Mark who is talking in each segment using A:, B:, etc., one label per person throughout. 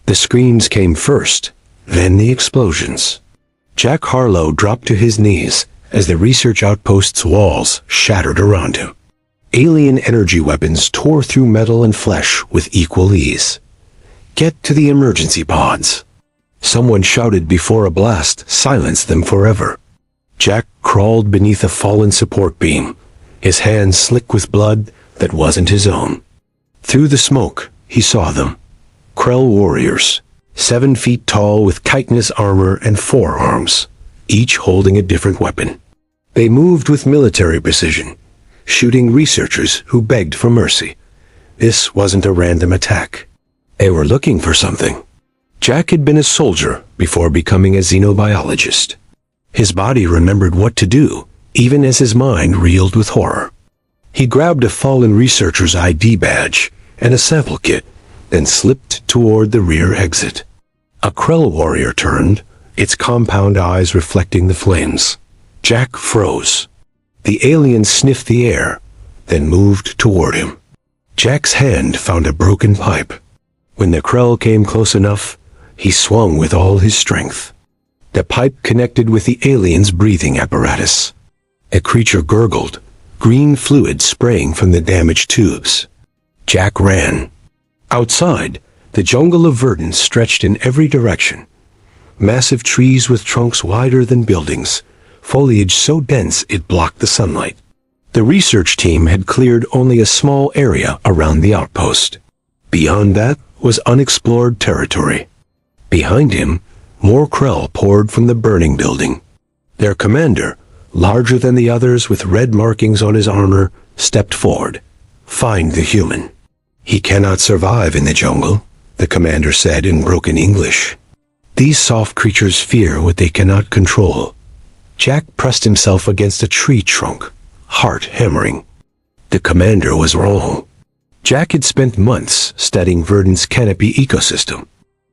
A: The screams came first, then the explosions. Jack Harlow dropped to his knees as the research outpost's walls shattered around him. Alien energy weapons tore through metal and flesh with equal ease. "Get to the emergency pods," someone shouted before a blast silenced them forever. Jack crawled beneath a fallen support beam, his hands slick with blood that wasn't his own. Through the smoke, he saw them. Krell warriors, 7 feet tall with chitinous armor and forearms, each holding a different weapon. They moved with military precision, shooting researchers who begged for mercy. This wasn't a random attack. They were looking for something. Jack had been a soldier before becoming a xenobiologist. His body remembered what to do, even as his mind reeled with horror. He grabbed a fallen researcher's ID badge and a sample kit, then slipped toward the rear exit. A Krell warrior turned, its compound eyes reflecting the flames. Jack froze. The alien sniffed the air, then moved toward him. Jack's hand found a broken pipe. When the Krell came close enough, he swung with all his strength. The pipe connected with the alien's breathing apparatus. A creature gurgled, green fluid spraying from the damaged tubes. Jack ran. Outside, the jungle of verdant stretched in every direction. Massive trees with trunks wider than buildings, foliage so dense it blocked the sunlight. The research team had cleared only a small area around the outpost. Beyond that was unexplored territory. Behind him, more Krell poured from the burning building. Their commander, larger than the others with red markings on his armor, stepped forward. "Find the human." "He cannot survive in the jungle," the commander said in broken English. "These soft creatures fear what they cannot control." Jack pressed himself against a tree trunk, heart hammering. The commander was wrong. Jack had spent months studying Verdant's canopy ecosystem.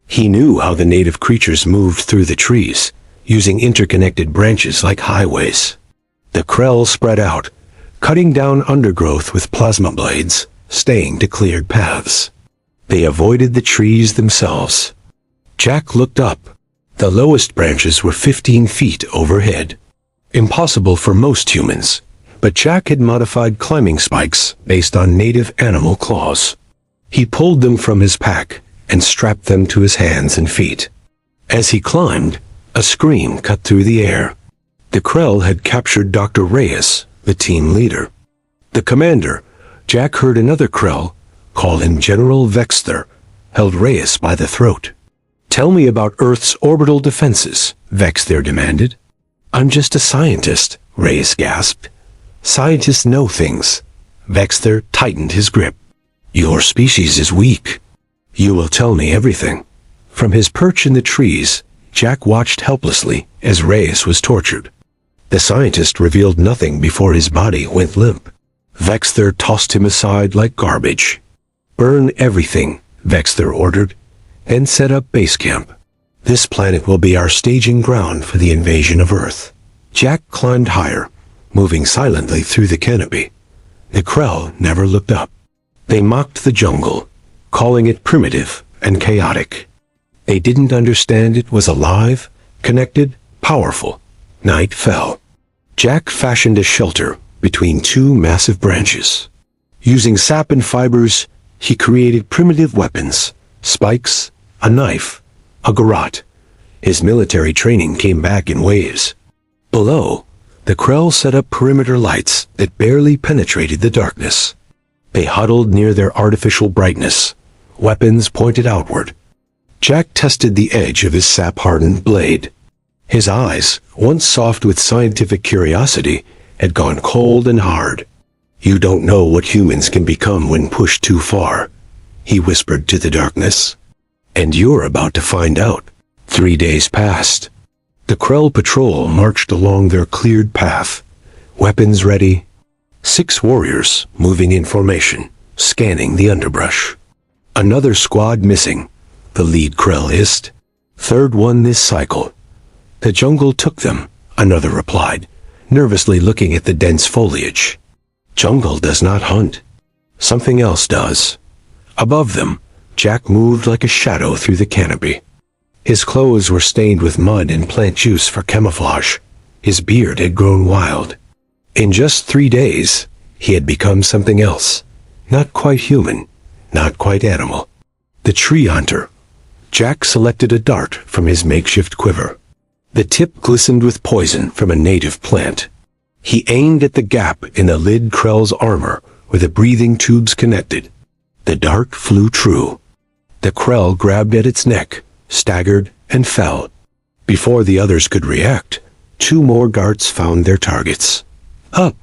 A: He knew how the native creatures moved through the trees, using interconnected branches like highways. The Krell spread out, cutting down undergrowth with plasma blades, staying to cleared paths. They avoided the trees themselves. Jack looked up. The lowest branches were 15 feet overhead. Impossible for most humans, but Jack had modified climbing spikes based on native animal claws. He pulled them from his pack and strapped them to his hands and feet. As he climbed, a scream cut through the air. The Krell had captured Dr. Reyes, the team leader. The commander, Jack heard another Krell, call him General Vexter, held Reyes by the throat. "Tell me about Earth's orbital defenses," Vexter demanded. "I'm just a scientist," Reyes gasped. "Scientists know things." Vexter tightened his grip. "Your species is weak. You will tell me everything." From his perch in the trees, Jack watched helplessly as Reyes was tortured. The scientist revealed nothing before his body went limp. Vexter tossed him aside like garbage. "Burn everything," Vexter ordered, and set up base camp. "This planet will be our staging ground for the invasion of Earth." Jack climbed higher, moving silently through the canopy. The Krell never looked up. They mocked the jungle, calling it primitive and chaotic. They didn't understand it was alive, connected, powerful. Night fell. Jack fashioned a shelter between 2 massive branches. Using sap and fibers, he created primitive weapons, spikes, a knife, a garrote. His military training came back in waves. Below, the Krell set up perimeter lights that barely penetrated the darkness. They huddled near their artificial brightness, weapons pointed outward. Jack tested the edge of his sap-hardened blade. His eyes, once soft with scientific curiosity, had gone cold and hard. "You don't know what humans can become when pushed too far," he whispered to the darkness. "And you're about to find out." 3 days passed. The Krell patrol marched along their cleared path, weapons ready. 6 warriors moving in formation, scanning the underbrush. "Another squad missing," the lead Krell hissed. "Third one this cycle." "The jungle took them," another replied, nervously looking at the dense foliage. "Jungle does not hunt. Something else does." Above them, Jack moved like a shadow through the canopy. His clothes were stained with mud and plant juice for camouflage. His beard had grown wild. In just 3 days, he had become something else. Not quite human, not quite animal. The tree hunter. Jack selected a dart from his makeshift quiver. The tip glistened with poison from a native plant. He aimed at the gap in the lid Krell's armor where the breathing tubes connected. The dart flew true. The Krell grabbed at its neck, staggered, and fell. Before the others could react, 2 more darts found their targets. Up!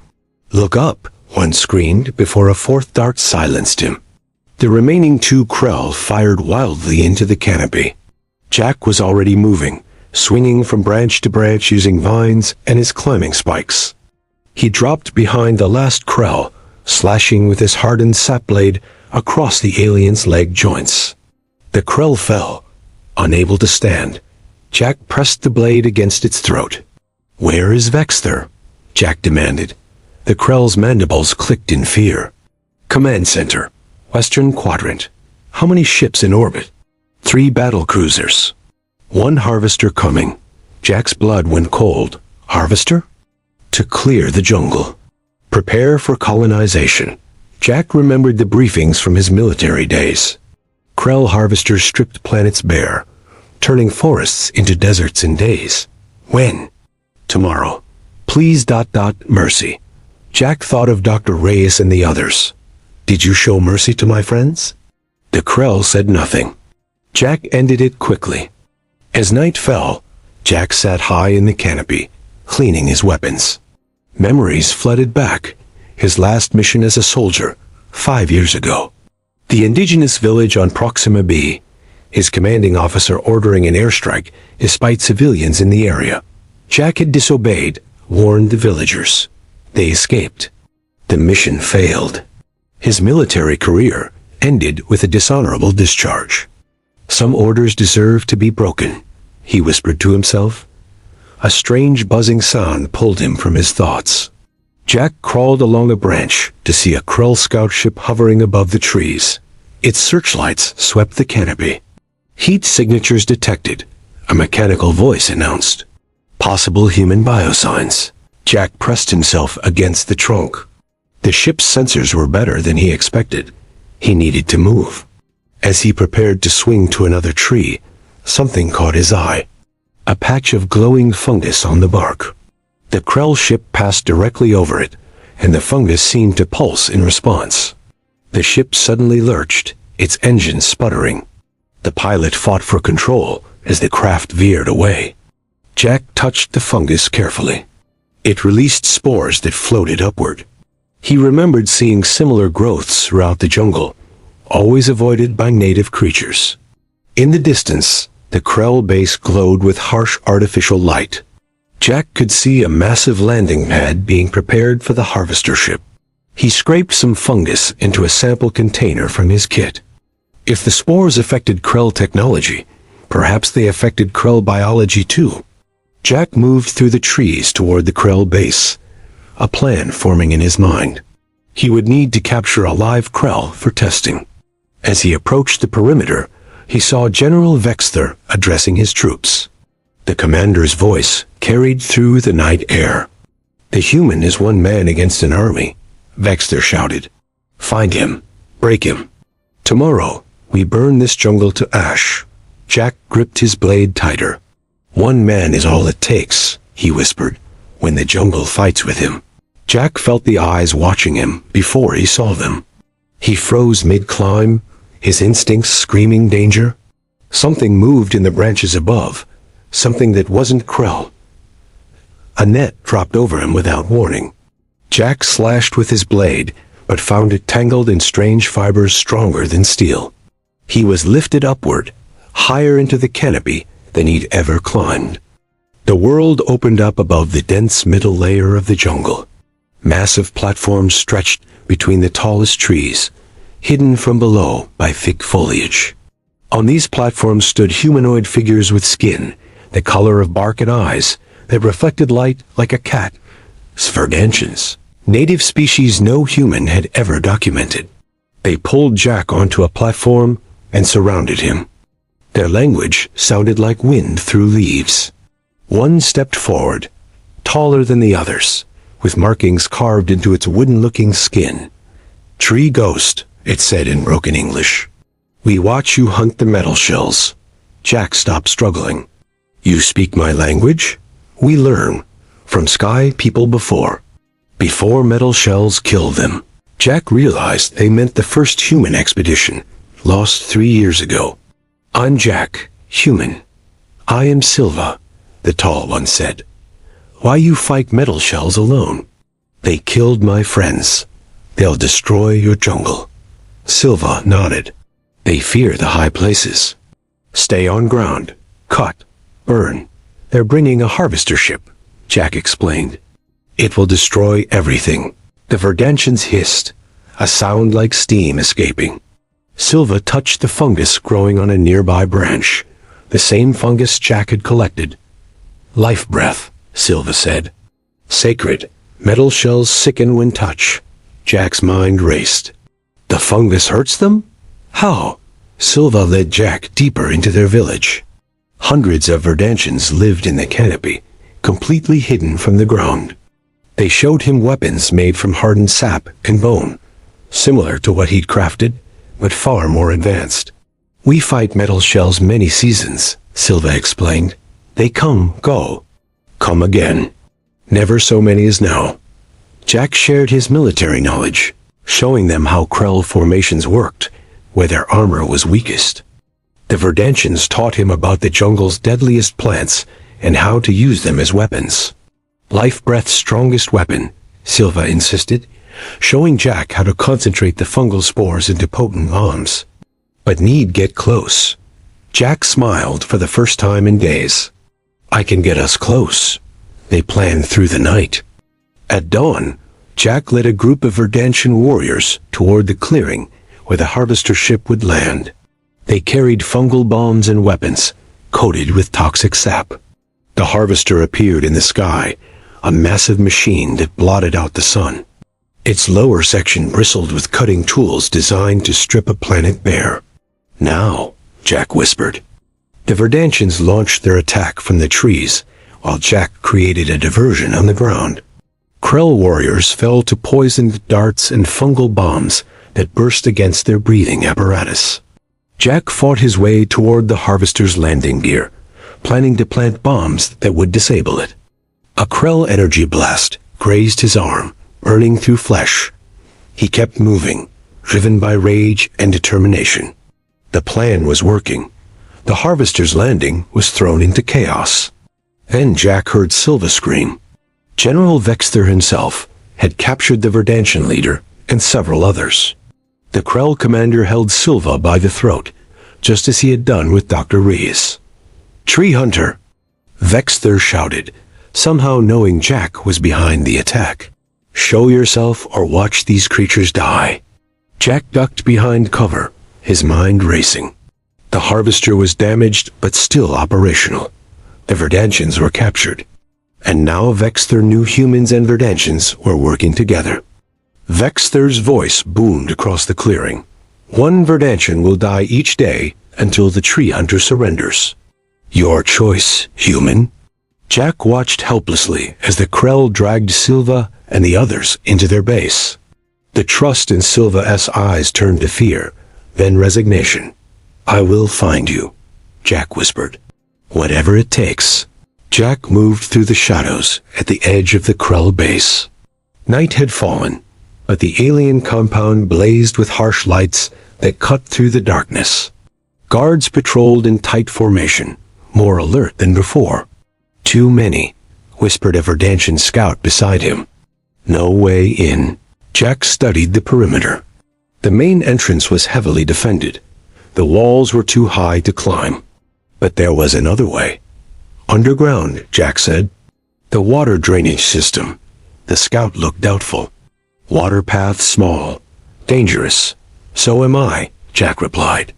A: Look up! One screamed before a 4th dart silenced him. The remaining 2 Krell fired wildly into the canopy. Jack was already moving, swinging from branch to branch using vines and his climbing spikes. He dropped behind the last Krell, slashing with his hardened sap blade across the alien's leg joints. The Krell fell, unable to stand. Jack pressed the blade against its throat. "Where is Vexter?" Jack demanded. The Krell's mandibles clicked in fear. "Command Center, Western Quadrant. How many ships in orbit?" 3 battle cruisers. 1 harvester coming." Jack's blood went cold. "Harvester?" "To clear the jungle. Prepare for colonization." Jack remembered the briefings from his military days. Krell harvesters stripped planets bare, turning forests into deserts in days. "When?" "Tomorrow. Please. Mercy." Jack thought of Dr. Reyes and the others. "Did you show mercy to my friends?" The Krell said nothing. Jack ended it quickly. As night fell, Jack sat high in the canopy, cleaning his weapons. Memories flooded back. His last mission as a soldier, 5 years ago. The indigenous village on Proxima B, his commanding officer ordering an airstrike despite civilians in the area. Jack had disobeyed, warned the villagers. They escaped. The mission failed. His military career ended with a dishonorable discharge. Some orders deserve to be broken, he whispered to himself. A strange buzzing sound pulled him from his thoughts. Jack crawled along a branch to see a Krell scout ship hovering above the trees. Its searchlights swept the canopy. Heat signatures detected, a mechanical voice announced. Possible human biosigns. Jack pressed himself against the trunk. The ship's sensors were better than he expected. He needed to move. As he prepared to swing to another tree, something caught his eye. A patch of glowing fungus on the bark. The Krell ship passed directly over it, and the fungus seemed to pulse in response. The ship suddenly lurched, its engine sputtering. The pilot fought for control as the craft veered away. Jack touched the fungus carefully. It released spores that floated upward. He remembered seeing similar growths throughout the jungle, always avoided by native creatures. In the distance, the Krell base glowed with harsh artificial light. Jack could see a massive landing pad being prepared for the harvester ship. He scraped some fungus into a sample container from his kit. If the spores affected Krell technology, perhaps they affected Krell biology too. Jack moved through the trees toward the Krell base, a plan forming in his mind. He would need to capture a live Krell for testing. As he approached the perimeter, he saw General Vexter addressing his troops. The commander's voice carried through the night air. "The human is one man against an army," Vexter shouted. "Find him. Break him. Tomorrow, we burn this jungle to ash." Jack gripped his blade tighter. "One man is all it takes," he whispered, "when the jungle fights with him." Jack felt the eyes watching him before he saw them. He froze mid-climb, his instincts screaming danger. Something moved in the branches above, something that wasn't Krell. A net dropped over him without warning. Jack slashed with his blade, but found it tangled in strange fibers stronger than steel. He was lifted upward, higher into the canopy than he'd ever climbed. The world opened up above the dense middle layer of the jungle. Massive platforms stretched between the tallest trees, hidden from below by thick foliage. On these platforms stood humanoid figures with skin, the color of bark and eyes, that reflected light like a cat's Svergantians. Native species no human had ever documented. They pulled Jack onto a platform, and surrounded him. Their language sounded like wind through leaves. One stepped forward, taller than the others, with markings carved into its wooden-looking skin. "Tree ghost," it said in broken English. "We watch you hunt the metal shells." Jack stopped struggling. "You speak my language? We learn from sky people before metal shells killed them." Jack realized they meant the first human expedition, lost 3 years ago. "I'm Jack, human." "I am Silva," the tall one said. "Why you fight metal shells alone?" "They killed my friends. They'll destroy your jungle." Silva nodded. "They fear the high places. Stay on ground. Cut. Burn. They're bringing a harvester ship," Jack explained. "It will destroy everything." The Verdantians hissed, a sound like steam escaping. Silva touched the fungus growing on a nearby branch, the same fungus Jack had collected. "Life breath," Silva said. "Sacred. Metal shells sicken when touched." Jack's mind raced. "The fungus hurts them? How?" Silva led Jack deeper into their village. Hundreds of Verdantians lived in the canopy, completely hidden from the ground. They showed him weapons made from hardened sap and bone, similar to what he'd crafted, but far more advanced. "We fight metal shells many seasons," Silva explained. "They come, go, come again. Never so many as now." Jack shared his military knowledge, showing them how Krell formations worked, where their armor was weakest. The Verdantians taught him about the jungle's deadliest plants and how to use them as weapons. "Life breath's strongest weapon," Silva insisted, showing Jack how to concentrate the fungal spores into potent bombs. "But need get close." Jack smiled for the first time in days. "I can get us close." They planned through the night. At dawn, Jack led a group of Verdantian warriors toward the clearing where the harvester ship would land. They carried fungal bombs and weapons, coated with toxic sap. The harvester appeared in the sky, a massive machine that blotted out the sun. Its lower section bristled with cutting tools designed to strip a planet bare. "Now," Jack whispered. The Verdantians launched their attack from the trees, while Jack created a diversion on the ground. Krell warriors fell to poisoned darts and fungal bombs that burst against their breathing apparatus. Jack fought his way toward the harvester's landing gear, planning to plant bombs that would disable it. A Krell energy blast grazed his arm, burning through flesh. He kept moving, driven by rage and determination. The plan was working. The harvester's landing was thrown into chaos. Then Jack heard Silva scream. General Vexter himself had captured the Verdantian leader and several others. The Krell commander held Silva by the throat, just as he had done with Dr. Rees. "Tree Hunter!" Vexter shouted, somehow knowing Jack was behind the attack. "Show yourself or watch these creatures die." Jack ducked behind cover, his mind racing. The harvester was damaged but still operational. The Verdantians were captured. And now Vexter knew humans and Verdantians were working together. Vexter's voice boomed across the clearing. "One Verdantian will die each day until the tree hunter surrenders. Your choice, human." Jack watched helplessly as the Krell dragged Silva and the others into their base. The trust in Silva's eyes turned to fear, then resignation. "I will find you," Jack whispered. "Whatever it takes." Jack moved through the shadows at the edge of the Krell base. Night had fallen, but the alien compound blazed with harsh lights that cut through the darkness. Guards patrolled in tight formation, more alert than before. "Too many," whispered a Verdantian scout beside him. "No way in." Jack studied the perimeter. The main entrance was heavily defended. The walls were too high to climb. But there was another way. "Underground," Jack said. "The water drainage system." The scout looked doubtful. "Water path small. Dangerous." "So am I," Jack replied.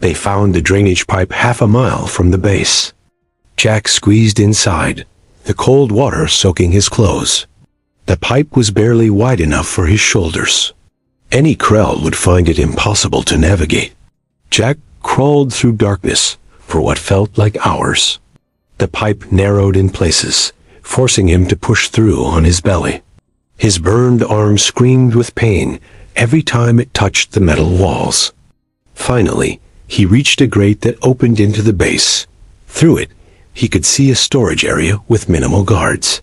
A: They found the drainage pipe half a mile from the base. Jack squeezed inside, the cold water soaking his clothes. The pipe was barely wide enough for his shoulders. Any Krell would find it impossible to navigate. Jack crawled through darkness for what felt like hours. The pipe narrowed in places, forcing him to push through on his belly. His burned arm screamed with pain every time it touched the metal walls. Finally, he reached a grate that opened into the base. Through it, he could see a storage area with minimal guards.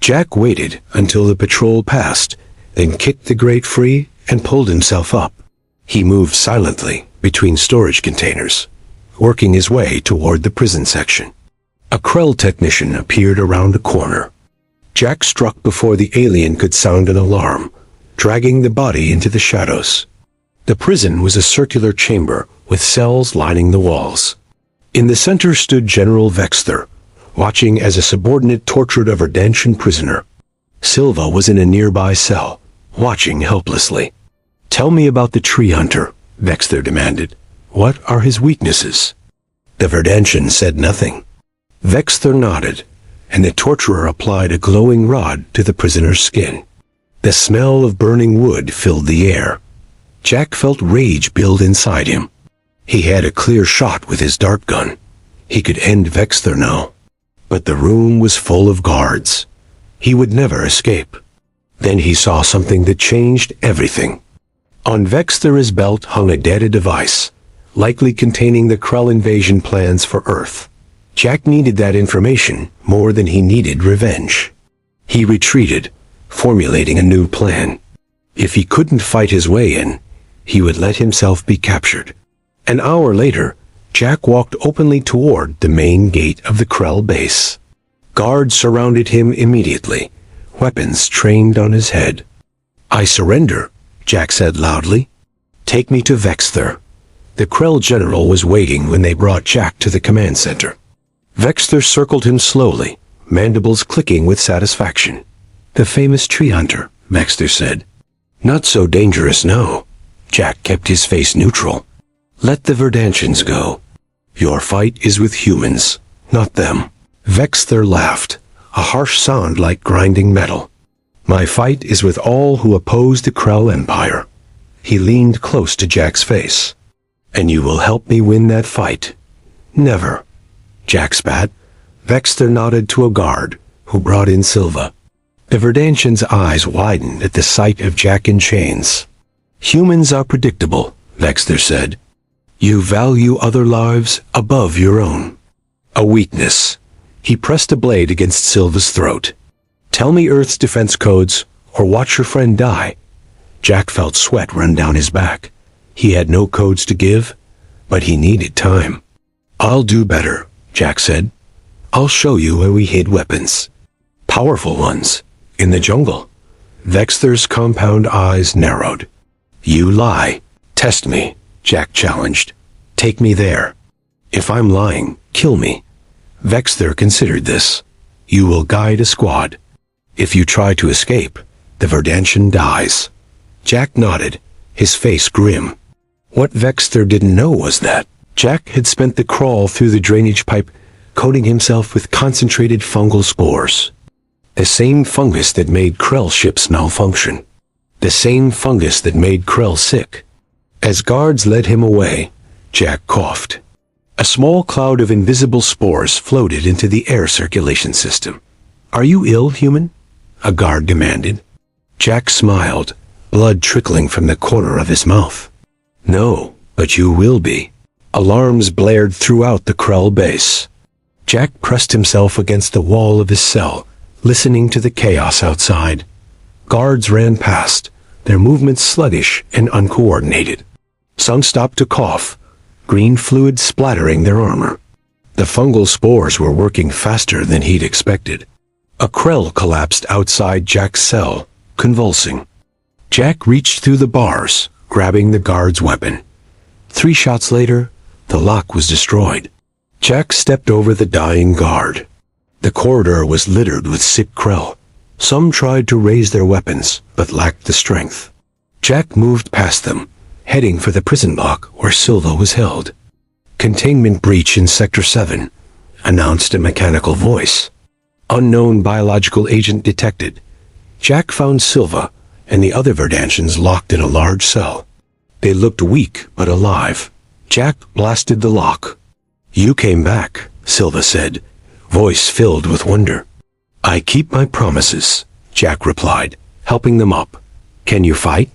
A: Jack waited until the patrol passed, then kicked the grate free and pulled himself up. He moved silently between storage containers, working his way toward the prison section. A Krell technician appeared around a corner. Jack struck before the alien could sound an alarm, dragging the body into the shadows. The prison was a circular chamber with cells lining the walls. In the center stood General Vexter, watching as a subordinate tortured a Verdantian prisoner. Silva was in a nearby cell, watching helplessly. "Tell me about the tree hunter," Vexter demanded. "What are his weaknesses?" The Verdantian said nothing. Vexter nodded, and the torturer applied a glowing rod to the prisoner's skin. The smell of burning wood filled the air. Jack felt rage build inside him. He had a clear shot with his dart gun. He could end Vexter now. But the room was full of guards. He would never escape. Then he saw something that changed everything. On Vexter's belt hung a data device, likely containing the Krell invasion plans for Earth. Jack needed that information more than he needed revenge. He retreated, formulating a new plan. If he couldn't fight his way in, he would let himself be captured. An hour later, Jack walked openly toward the main gate of the Krell base. Guards surrounded him immediately, weapons trained on his head. "I surrender," Jack said loudly. "Take me to Vexter." The Krell general was waiting when they brought Jack to the command center. Vexter circled him slowly, mandibles clicking with satisfaction. "The famous tree hunter," Vexter said. "Not so dangerous, no." Jack kept his face neutral. "Let the Verdantians go. Your fight is with humans, not them." Vexter laughed, a harsh sound like grinding metal. "My fight is with all who oppose the Krell Empire." He leaned close to Jack's face. "And you will help me win that fight?" "Never." Jack spat. Vexter nodded to a guard, who brought in Silva. The Verdantian's eyes widened at the sight of Jack in chains. "Humans are predictable," Vexter said. "You value other lives above your own." A weakness. He pressed a blade against Silva's throat. "Tell me Earth's defense codes, or watch your friend die." Jack felt sweat run down his back. He had no codes to give, but he needed time. "I'll do better," Jack said. "I'll show you where we hid weapons. Powerful ones. In the jungle." Vexter's compound eyes narrowed. "You lie. Test me," Jack challenged. "Take me there. If I'm lying, kill me." Vexter considered this. "You will guide a squad. If you try to escape, the Verdantian dies." Jack nodded, his face grim. What Vexter didn't know was that Jack had spent the crawl through the drainage pipe coating himself with concentrated fungal spores. The same fungus that made Krell ships malfunction. The same fungus that made Krell sick. As guards led him away, Jack coughed. A small cloud of invisible spores floated into the air circulation system. "Are you ill, human?" a guard demanded. Jack smiled, blood trickling from the corner of his mouth. "No, but you will be." Alarms blared throughout the Krell base. Jack pressed himself against the wall of his cell, listening to the chaos outside. Guards ran past, their movements sluggish and uncoordinated. Some stopped to cough, green fluid splattering their armor. The fungal spores were working faster than he'd expected. A Krell collapsed outside Jack's cell, convulsing. Jack reached through the bars, grabbing the guard's weapon. 3 shots later, the lock was destroyed. Jack stepped over the dying guard. The corridor was littered with sick Krell. Some tried to raise their weapons, but lacked the strength. Jack moved past them, heading for the prison block where Silva was held. "Containment breach in Sector 7, announced a mechanical voice. Unknown biological agent detected. Jack found Silva and the other Verdantians locked in a large cell. They looked weak but alive. Jack blasted the lock. "You came back," Silva said, voice filled with wonder. "I keep my promises," Jack replied, helping them up. "Can you fight?"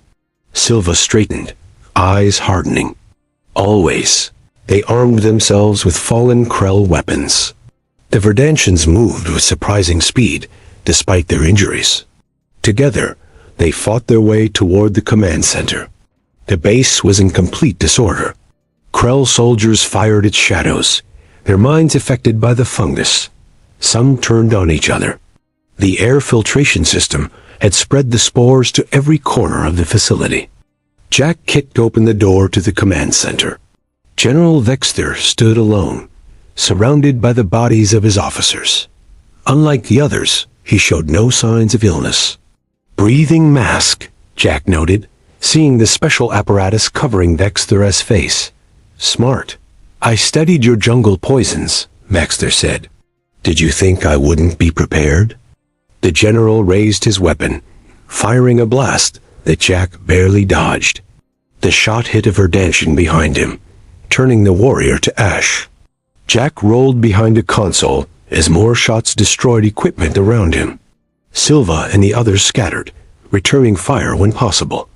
A: Silva straightened, eyes hardening. "Always." They armed themselves with fallen Krell weapons. The Verdantians moved with surprising speed, despite their injuries. Together, they fought their way toward the command center. The base was in complete disorder. Krell soldiers fired at shadows, their minds affected by the fungus. Some turned on each other. The air filtration system had spread the spores to every corner of the facility. Jack kicked open the door to the command center. General Vexter stood alone, surrounded by the bodies of his officers. Unlike the others, he showed no signs of illness. "Breathing mask," Jack noted, seeing the special apparatus covering Vexter's face. "Smart. I studied your jungle poisons," Vexter said. "Did you think I wouldn't be prepared?" The general raised his weapon, firing a blast that Jack barely dodged. The shot hit a Verdantian behind him, turning the warrior to ash. Jack rolled behind a console as more shots destroyed equipment around him. Silva and the others scattered, returning fire when possible.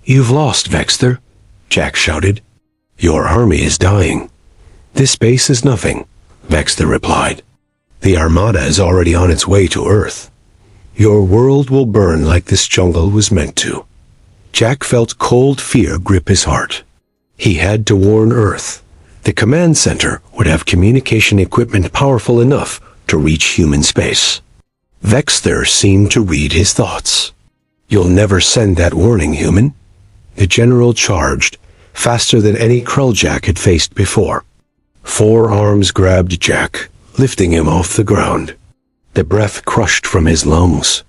A: "You've lost, Vexter," Jack shouted. "Your army is dying." "This base is nothing," Vexter replied. "The Armada is already on its way to Earth. Your world will burn like this jungle was meant to." Jack felt cold fear grip his heart. He had to warn Earth. The command center would have communication equipment powerful enough to reach human space. Vexter seemed to read his thoughts. "You'll never send that warning, human." The general charged, faster than any Krell Jack had faced before. 4 arms grabbed Jack, lifting him off the ground. The breath crushed from his lungs.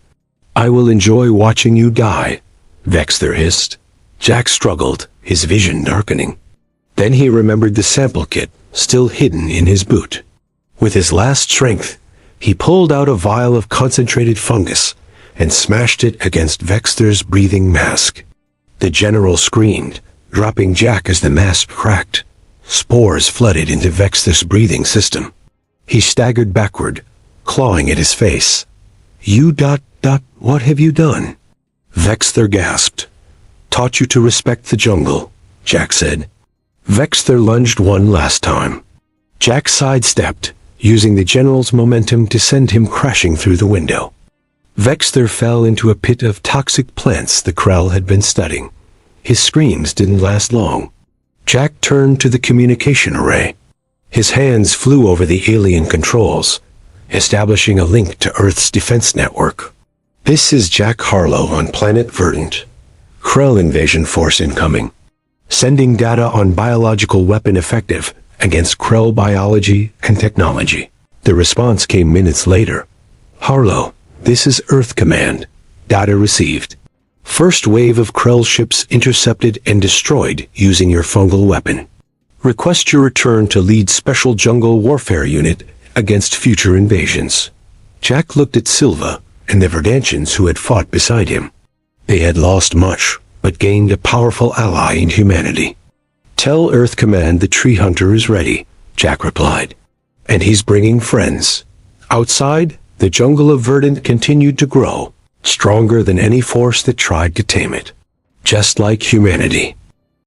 A: "I will enjoy watching you die," Vexter hissed. Jack struggled, his vision darkening. Then he remembered the sample kit, still hidden in his boot. With his last strength, he pulled out a vial of concentrated fungus and smashed it against Vexter's breathing mask. The general screamed, dropping Jack as the mask cracked. Spores flooded into Vexter's breathing system. He staggered backward, clawing at his face. What have you done?" Vexter gasped. "Taught you to respect the jungle," Jack said. Vexter lunged one last time. Jack sidestepped, using the general's momentum to send him crashing through the window. Vexter fell into a pit of toxic plants the Krell had been studying. His screams didn't last long. Jack turned to the communication array. His hands flew over the alien controls, establishing a link to Earth's defense network. "This is Jack Harlow on planet Verdant. Krell invasion force incoming. Sending data on biological weapon effective against Krell biology and technology." The response came minutes later. "Harlow, this is Earth Command. Data received. First wave of Krell ships intercepted and destroyed using your fungal weapon. Request your return to lead Special Jungle Warfare Unit against future invasions." Jack looked at Silva and the Verdantians who had fought beside him. They had lost much, but gained a powerful ally in humanity. "Tell Earth Command the Tree Hunter is ready," Jack replied. "And he's bringing friends." Outside, the jungle of Verdant continued to grow, stronger than any force that tried to tame it. Just like humanity.